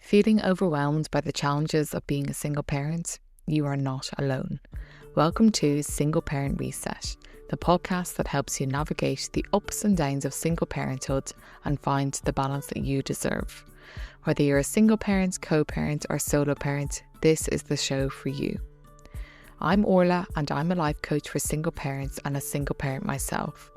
Feeling overwhelmed by the challenges of being a single parent? You are not alone. Welcome to Single Parent Reset, the podcast that helps you navigate the ups and downs of single parenthood and find the balance that you deserve. Whether you're a single parent, co-parent or solo parent, this is the show for you. I'm Orla and I'm a life coach for single parents and a single parent myself.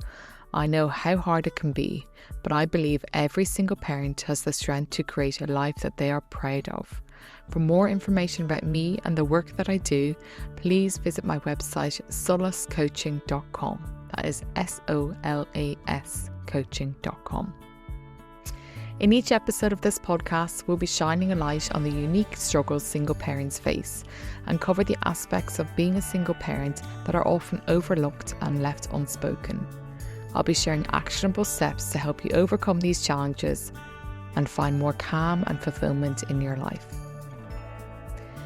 I know how hard it can be, but I believe every single parent has the strength to create a life that they are proud of. For more information about me and the work that I do, please visit my website solascoaching.com. That is SOLAS coaching.com. In each episode of this podcast, we'll be shining a light on the unique struggles single parents face and cover the aspects of being a single parent that are often overlooked and left unspoken. I'll be sharing actionable steps to help you overcome these challenges and find more calm and fulfillment in your life.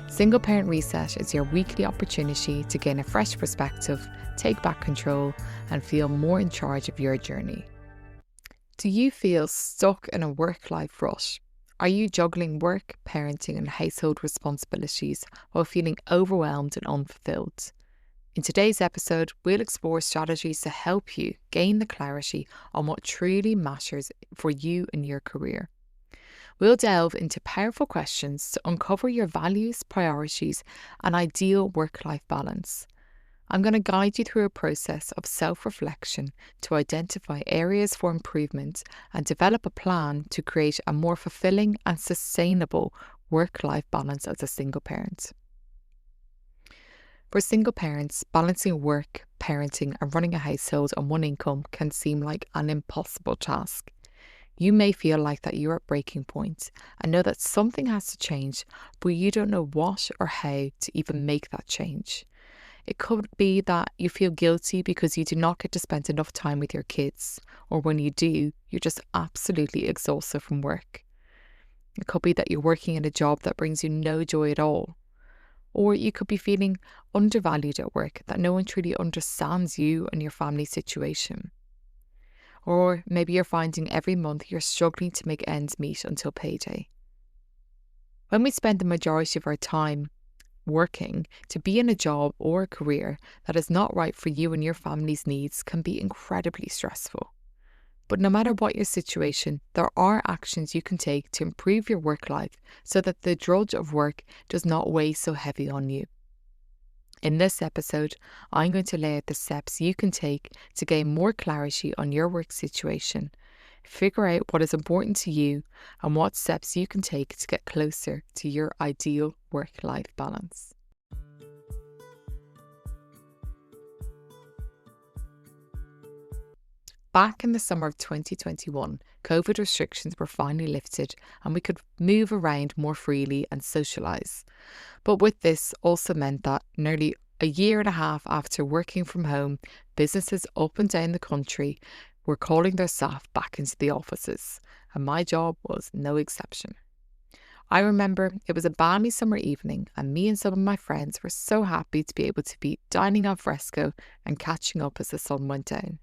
Single Parent Reset is your weekly opportunity to gain a fresh perspective, take back control, and feel more in charge of your journey. Do you feel stuck in a work-life rut? Are you juggling work, parenting, and household responsibilities while feeling overwhelmed and unfulfilled? In today's episode, we'll explore strategies to help you gain the clarity on what truly matters for you in your career. We'll delve into powerful questions to uncover your values, priorities, and ideal work-life balance. I'm going to guide you through a process of self-reflection to identify areas for improvement and develop a plan to create a more fulfilling and sustainable work-life balance as a single parent. For single parents, balancing work, parenting, and running a household on one income can seem like an impossible task. You may feel like that you're at breaking point and know that something has to change, but you don't know what or how to even make that change. It could be that you feel guilty because you do not get to spend enough time with your kids, or when you do, you're just absolutely exhausted from work. It could be that you're working in a job that brings you no joy at all. Or you could be feeling undervalued at work, that no one truly understands you and your family situation. Or maybe you're finding every month you're struggling to make ends meet until payday. When we spend the majority of our time working, to be in a job or a career that is not right for you and your family's needs can be incredibly stressful. But no matter what your situation, there are actions you can take to improve your work life so that the drudge of work does not weigh so heavy on you. In this episode, I'm going to lay out the steps you can take to gain more clarity on your work situation, figure out what is important to you, and what steps you can take to get closer to your ideal work-life balance. Back in the summer of 2021, COVID restrictions were finally lifted and we could move around more freely and socialise. But with this also meant that nearly a year and a half after working from home, businesses up and down the country were calling their staff back into the offices, and my job was no exception. I remember it was a balmy summer evening and me and some of my friends were so happy to be able to be dining al fresco and catching up as the sun went down.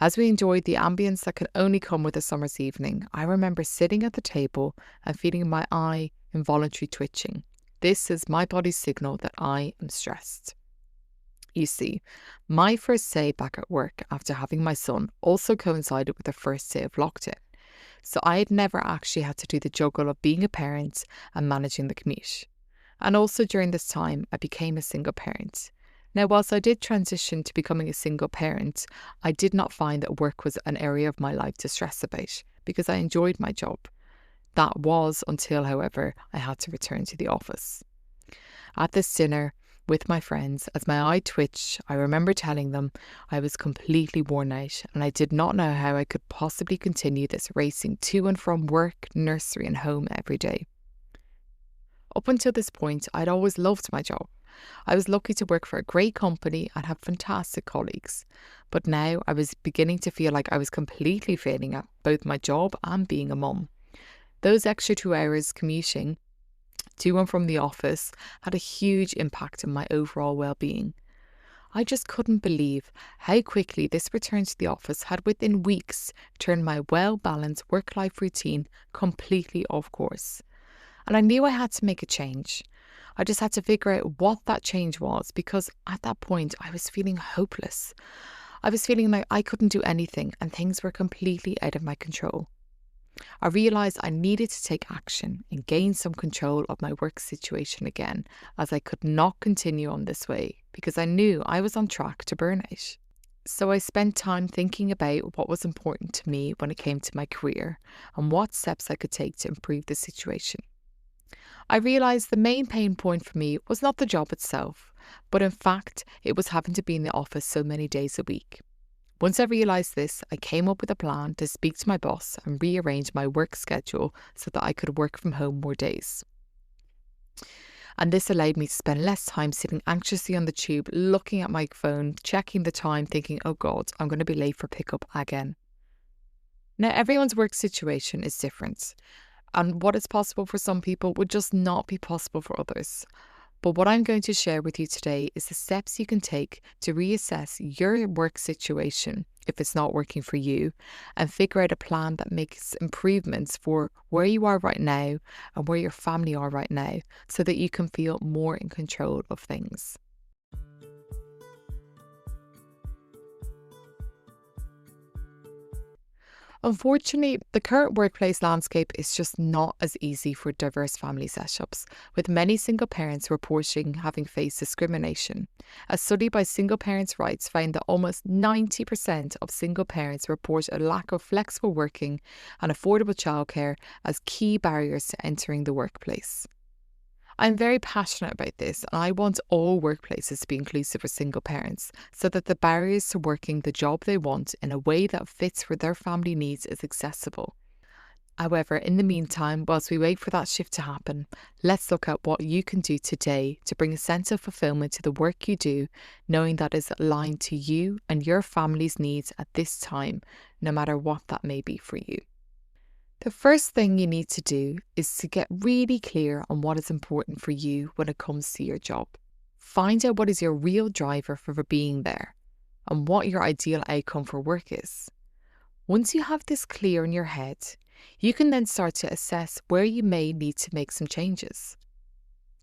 As we enjoyed the ambience that could only come with a summer's evening, I remember sitting at the table and feeling my eye involuntarily twitching. This is my body's signal that I am stressed. You see, my first day back at work after having my son also coincided with the first day of lockdown. So I had never actually had to do the juggle of being a parent and managing the commute. And also during this time, I became a single parent. Now, whilst I did transition to becoming a single parent, I did not find that work was an area of my life to stress about because I enjoyed my job. That was until, however, I had to return to the office. At this dinner with my friends, as my eye twitched, I remember telling them I was completely worn out and I did not know how I could possibly continue this racing to and from work, nursery and home every day. Up until this point, I'd always loved my job. I was lucky to work for a great company and have fantastic colleagues. But now I was beginning to feel like I was completely failing at both my job and being a mum. Those extra 2 hours commuting to and from the office had a huge impact on my overall well-being. I just couldn't believe how quickly this return to the office had within weeks turned my well-balanced work-life routine completely off course. And I knew I had to make a change. I just had to figure out what that change was, because at that point I was feeling hopeless. I was feeling like I couldn't do anything and things were completely out of my control. I realised I needed to take action and gain some control of my work situation again, as I could not continue on this way because I knew I was on track to burnout. So I spent time thinking about what was important to me when it came to my career and what steps I could take to improve the situation. I realised the main pain point for me was not the job itself, but in fact, it was having to be in the office so many days a week. Once I realised this, I came up with a plan to speak to my boss and rearrange my work schedule so that I could work from home more days. And this allowed me to spend less time sitting anxiously on the tube, looking at my phone, checking the time, thinking, oh God, I'm going to be late for pickup again. Now, everyone's work situation is different, and what is possible for some people would just not be possible for others. But what I'm going to share with you today is the steps you can take to reassess your work situation if it's not working for you, and figure out a plan that makes improvements for where you are right now and where your family are right now, so that you can feel more in control of things. Unfortunately, the current workplace landscape is just not as easy for diverse family setups, with many single parents reporting having faced discrimination. A study by Single Parents' Rights found that almost 90% of single parents report a lack of flexible working and affordable childcare as key barriers to entering the workplace. I'm very passionate about this, and I want all workplaces to be inclusive for single parents so that the barriers to working the job they want in a way that fits for their family needs is accessible. However, in the meantime, whilst we wait for that shift to happen, let's look at what you can do today to bring a sense of fulfillment to the work you do, knowing that is aligned to you and your family's needs at this time, no matter what that may be for you. The first thing you need to do is to get really clear on what is important for you when it comes to your job. Find out what is your real driver for being there and what your ideal outcome for work is. Once you have this clear in your head, you can then start to assess where you may need to make some changes.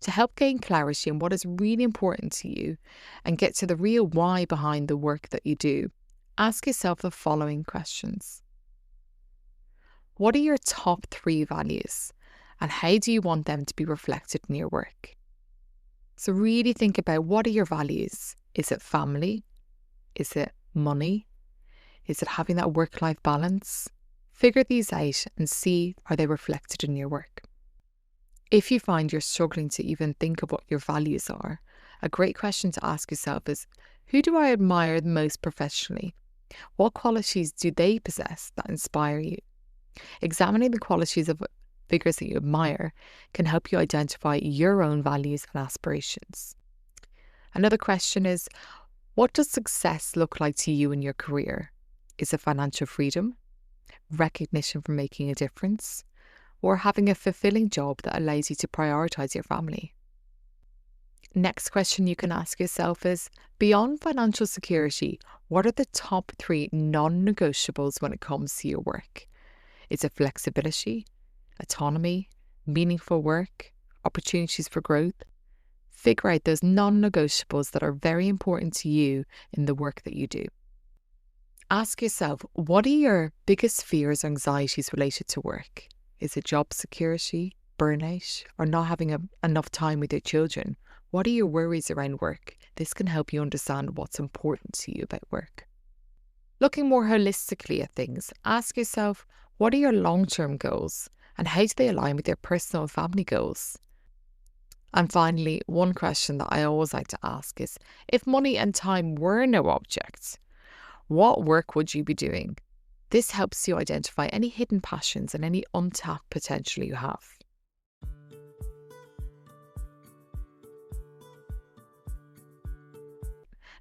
To help gain clarity on what is really important to you and get to the real why behind the work that you do, ask yourself the following questions. What are your top 3 values, and how do you want them to be reflected in your work? So really think about, what are your values? Is it family? Is it money? Is it having that work-life balance? Figure these out and see, are they reflected in your work? If you find you're struggling to even think of what your values are, a great question to ask yourself is, who do I admire the most professionally? What qualities do they possess that inspire you? Examining the qualities of figures that you admire can help you identify your own values and aspirations. Another question is, what does success look like to you in your career? Is it financial freedom, recognition for making a difference, or having a fulfilling job that allows you to prioritise your family? Next question you can ask yourself is, beyond financial security, what are the top 3 non-negotiables when it comes to your work? Is it flexibility, autonomy, meaningful work, opportunities for growth? Figure out those non-negotiables that are very important to you in the work that you do. Ask yourself, what are your biggest fears or anxieties related to work? Is it job security, burnout, or not having enough time with your children? What are your worries around work? This can help you understand what's important to you about work. Looking more holistically at things, ask yourself, what are your long-term goals and how do they align with your personal and family goals? And finally, one question that I always like to ask is, if money and time were no objects, what work would you be doing? This helps you identify any hidden passions and any untapped potential you have.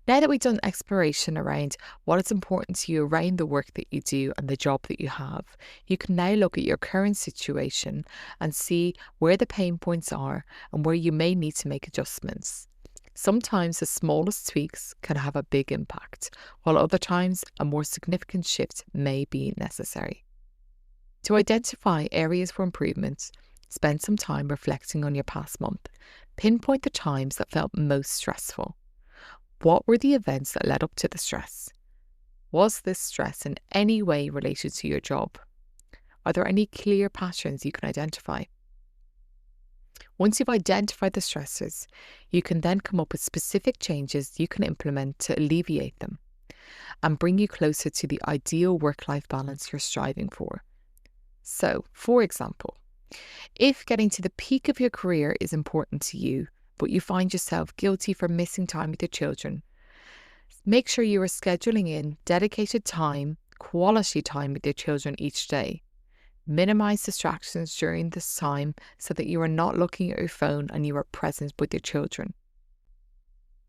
Now that we've done exploration around what is important to you around the work that you do and the job that you have, you can now look at your current situation and see where the pain points are and where you may need to make adjustments. Sometimes the smallest tweaks can have a big impact, while other times a more significant shift may be necessary. To identify areas for improvement, Spend some time reflecting on your past month. Pinpoint the times that felt most stressful. What were the events that led up to the stress? Was this stress in any way related to your job? Are there any clear patterns you can identify? Once you've identified the stressors, you can then come up with specific changes you can implement to alleviate them and bring you closer to the ideal work-life balance you're striving for. So, for example, if getting to the peak of your career is important to you, but you find yourself guilty for missing time with your children, make sure you are scheduling in dedicated time, quality time with your children each day. Minimize distractions during this time so that you are not looking at your phone and you are present with your children.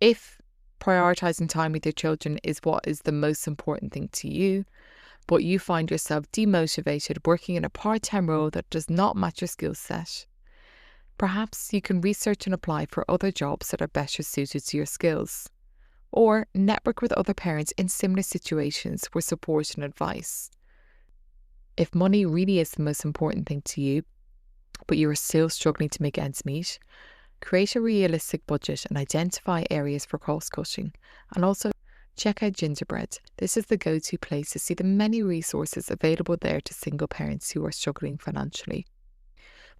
If prioritizing time with your children is what is the most important thing to you, but you find yourself demotivated working in a part-time role that does not match your skill set, perhaps you can research and apply for other jobs that are better suited to your skills, or network with other parents in similar situations for support and advice. If money really is the most important thing to you, but you are still struggling to make ends meet, create a realistic budget and identify areas for cost cutting. And also check out Gingerbread. This is the go-to place to see the many resources available there to single parents who are struggling financially.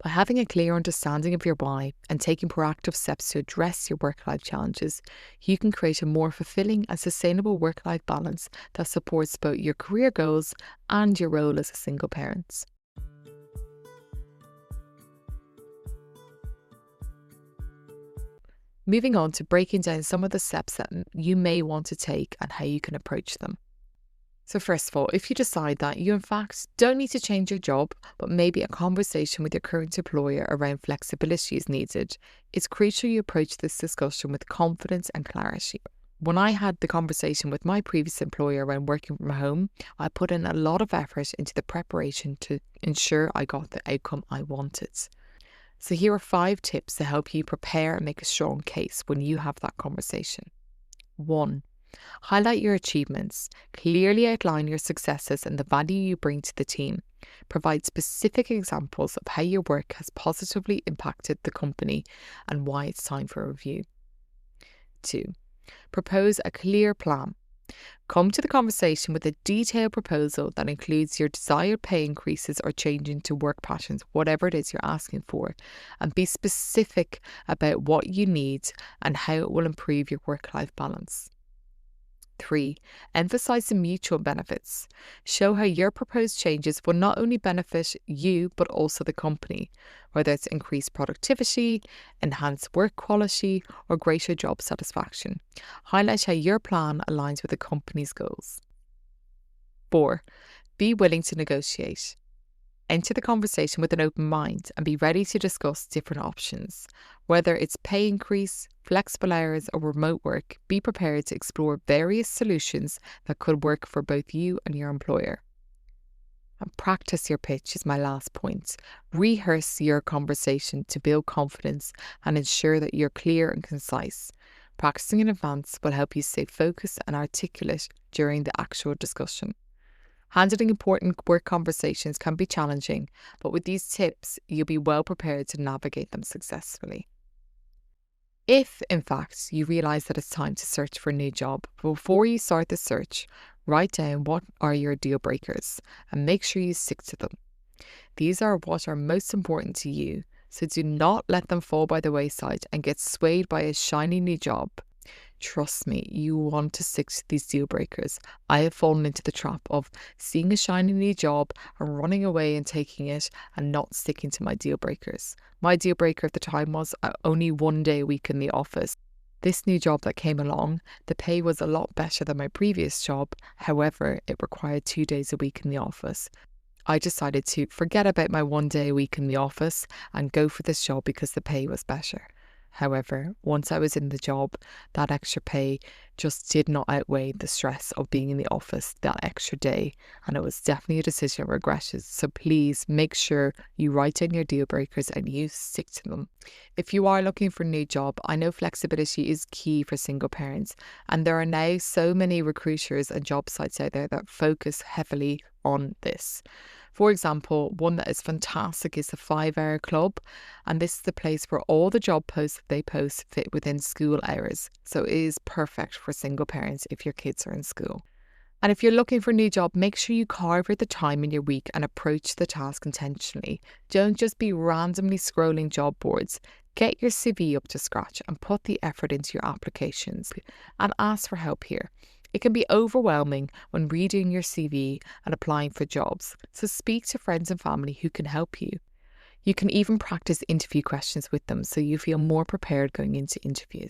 By having a clear understanding of your why and taking proactive steps to address your work-life challenges, you can create a more fulfilling and sustainable work-life balance that supports both your career goals and your role as a single parent. Moving on to breaking down some of the steps that you may want to take and how you can approach them. So first of all, if you decide that you in fact don't need to change your job, but maybe a conversation with your current employer around flexibility is needed, it's crucial you approach this discussion with confidence and clarity. When I had the conversation with my previous employer around working from home, I put in a lot of effort into the preparation to ensure I got the outcome I wanted. So here are 5 tips to help you prepare and make a strong case when you have that conversation. 1. Highlight your achievements. Clearly outline your successes and the value you bring to the team. Provide specific examples of how your work has positively impacted the company and why it's time for a review. 2. Propose a clear plan. Come to the conversation with a detailed proposal that includes your desired pay increases or changing to work patterns, whatever it is you're asking for, and be specific about what you need and how it will improve your work-life balance. 3. Emphasize the mutual benefits. Show how your proposed changes will not only benefit you, but also the company, whether it's increased productivity, enhanced work quality, or greater job satisfaction. Highlight how your plan aligns with the company's goals. 4. Be willing to negotiate. Enter the conversation with an open mind and be ready to discuss different options. Whether it's pay increase, flexible hours, or remote work, be prepared to explore various solutions that could work for both you and your employer. And practice your pitch is my last point. Rehearse your conversation to build confidence and ensure that you're clear and concise. Practicing in advance will help you stay focused and articulate during the actual discussion. Handling important work conversations can be challenging, but with these tips, you'll be well prepared to navigate them successfully. If, in fact, you realise that it's time to search for a new job, before you start the search, write down what are your deal breakers and make sure you stick to them. These are what are most important to you, so do not let them fall by the wayside and get swayed by a shiny new job. Trust me, you want to stick to these deal breakers. I have fallen into the trap of seeing a shiny new job and running away and taking it and not sticking to my deal breakers. My deal breaker at the time was only 1 day a week in the office. This new job that came along, the pay was a lot better than my previous job. However, it required 2 days a week in the office. I decided to forget about my 1 day a week in the office and go for this job because the pay was better. However, once I was in the job, that extra pay just did not outweigh the stress of being in the office that extra day, and it was definitely a decision I regretted. So please make sure you write down your deal breakers and you stick to them. If you are looking for a new job, I know flexibility is key for single parents, and there are now so many recruiters and job sites out there that focus heavily on this. For example, one that is fantastic is the 5-Hour Club, and this is the place where all the job posts that they post fit within school hours. So it is perfect for single parents if your kids are in school. And if you're looking for a new job, make sure you carve out the time in your week and approach the task intentionally. Don't just be randomly scrolling job boards. Get your CV up to scratch and put the effort into your applications, and ask for help here. It can be overwhelming when redoing your CV and applying for jobs, so speak to friends and family who can help you. You can even practice interview questions with them so you feel more prepared going into interviews.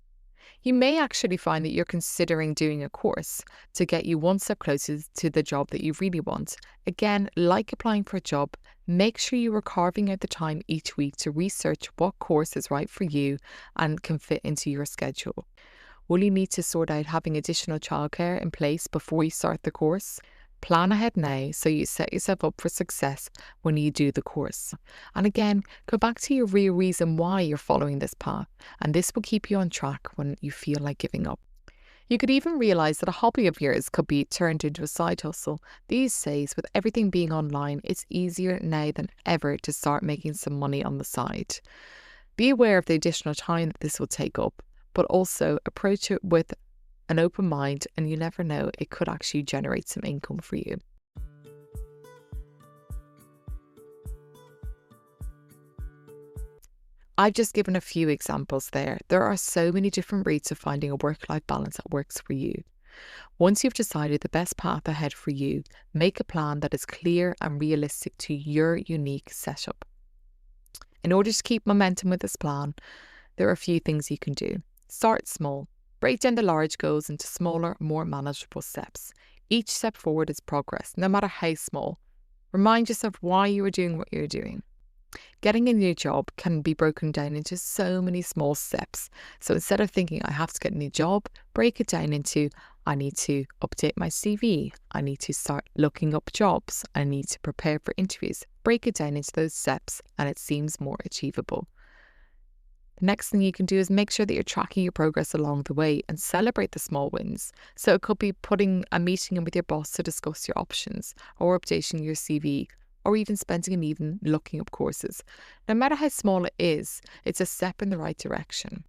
You may actually find that you're considering doing a course to get you one step closer to the job that you really want. Again, like applying for a job, make sure you are carving out the time each week to research what course is right for you and can fit into your schedule. Will you need to sort out having additional childcare in place before you start the course? Plan ahead now so you set yourself up for success when you do the course. And again, go back to your real reason why you're following this path, and this will keep you on track when you feel like giving up. You could even realise that a hobby of yours could be turned into a side hustle. These days, with everything being online, it's easier now than ever to start making some money on the side. Be aware of the additional time that this will take up, but also approach it with an open mind, and you never know, it could actually generate some income for you. I've just given a few examples there. There are so many different routes of finding a work-life balance that works for you. Once you've decided the best path ahead for you, make a plan that is clear and realistic to your unique setup. In order to keep momentum with this plan, there are a few things you can do. Start small. Break down the large goals into smaller, more manageable steps. Each step forward is progress, no matter how small. Remind yourself why you are doing what you're doing. Getting a new job can be broken down into so many small steps. So instead of thinking, I have to get a new job, break it down into, I need to update my CV. I need to start looking up jobs. I need to prepare for interviews. Break it down into those steps and it seems more achievable. The next thing you can do is make sure that you're tracking your progress along the way and celebrate the small wins. So it could be putting a meeting in with your boss to discuss your options, or updating your CV, or even spending an evening looking up courses. No matter how small it is, it's a step in the right direction.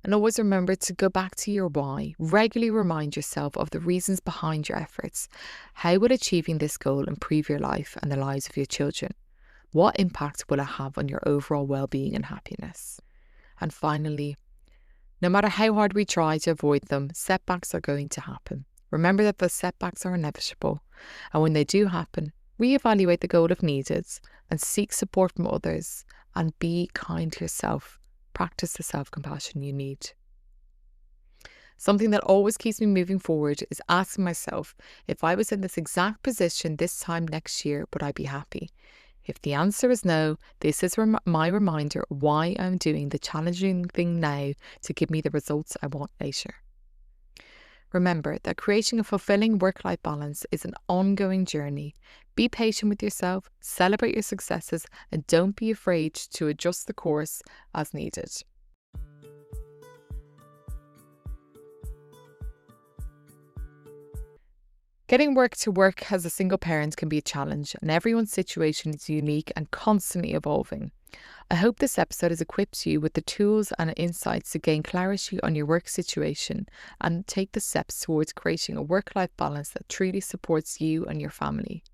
And always remember to go back to your why. Regularly remind yourself of the reasons behind your efforts. How will achieving this goal improve your life and the lives of your children? What impact will it have on your overall well-being and happiness? And finally, no matter how hard we try to avoid them, setbacks are going to happen. Remember that the setbacks are inevitable, and when they do happen, reevaluate the goal if needed and seek support from others, and be kind to yourself. Practice the self-compassion you need. Something that always keeps me moving forward is asking myself, if I was in this exact position this time next year, would I be happy? If the answer is no, this is my reminder why I'm doing the challenging thing now to give me the results I want later. Remember that creating a fulfilling work-life balance is an ongoing journey. Be patient with yourself, celebrate your successes, and don't be afraid to adjust the course as needed. Getting work to work as a single parent can be a challenge, and everyone's situation is unique and constantly evolving. I hope this episode has equipped you with the tools and insights to gain clarity on your work situation and take the steps towards creating a work-life balance that truly supports you and your family.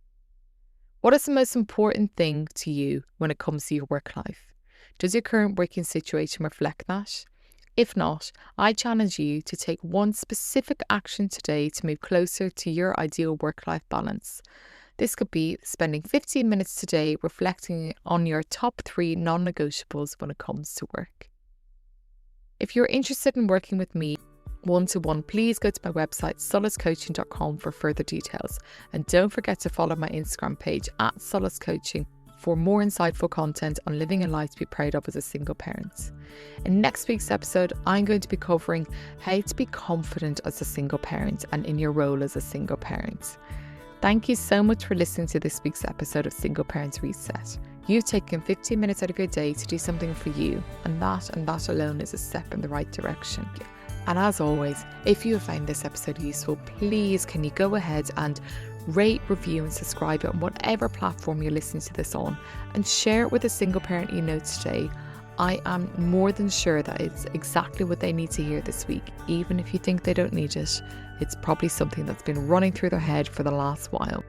What is the most important thing to you when it comes to your work life? Does your current working situation reflect that? If not, I challenge you to take one specific action today to move closer to your ideal work-life balance. This could be spending 15 minutes today reflecting on your top 3 non-negotiables when it comes to work. If you're interested in working with me one-to-one, please go to my website solacecoaching.com for further details. And don't forget to follow my Instagram page @solacecoaching for more insightful content on living a life to be proud of as a single parent. In next week's episode, I'm going to be covering how to be confident as a single parent and in your role as a single parent. Thank you so much for listening to this week's episode of Single Parents Reset. You've taken 15 minutes out of your day to do something for you, and that alone is a step in the right direction. And as always, if you have found this episode useful, please can you go ahead and Rate, review and subscribe on whatever platform you're listening to this on, and share it with a single parent you know today. I am more than sure that it's exactly what they need to hear this week. Even if you think they don't need it, it's probably something that's been running through their head for the last while.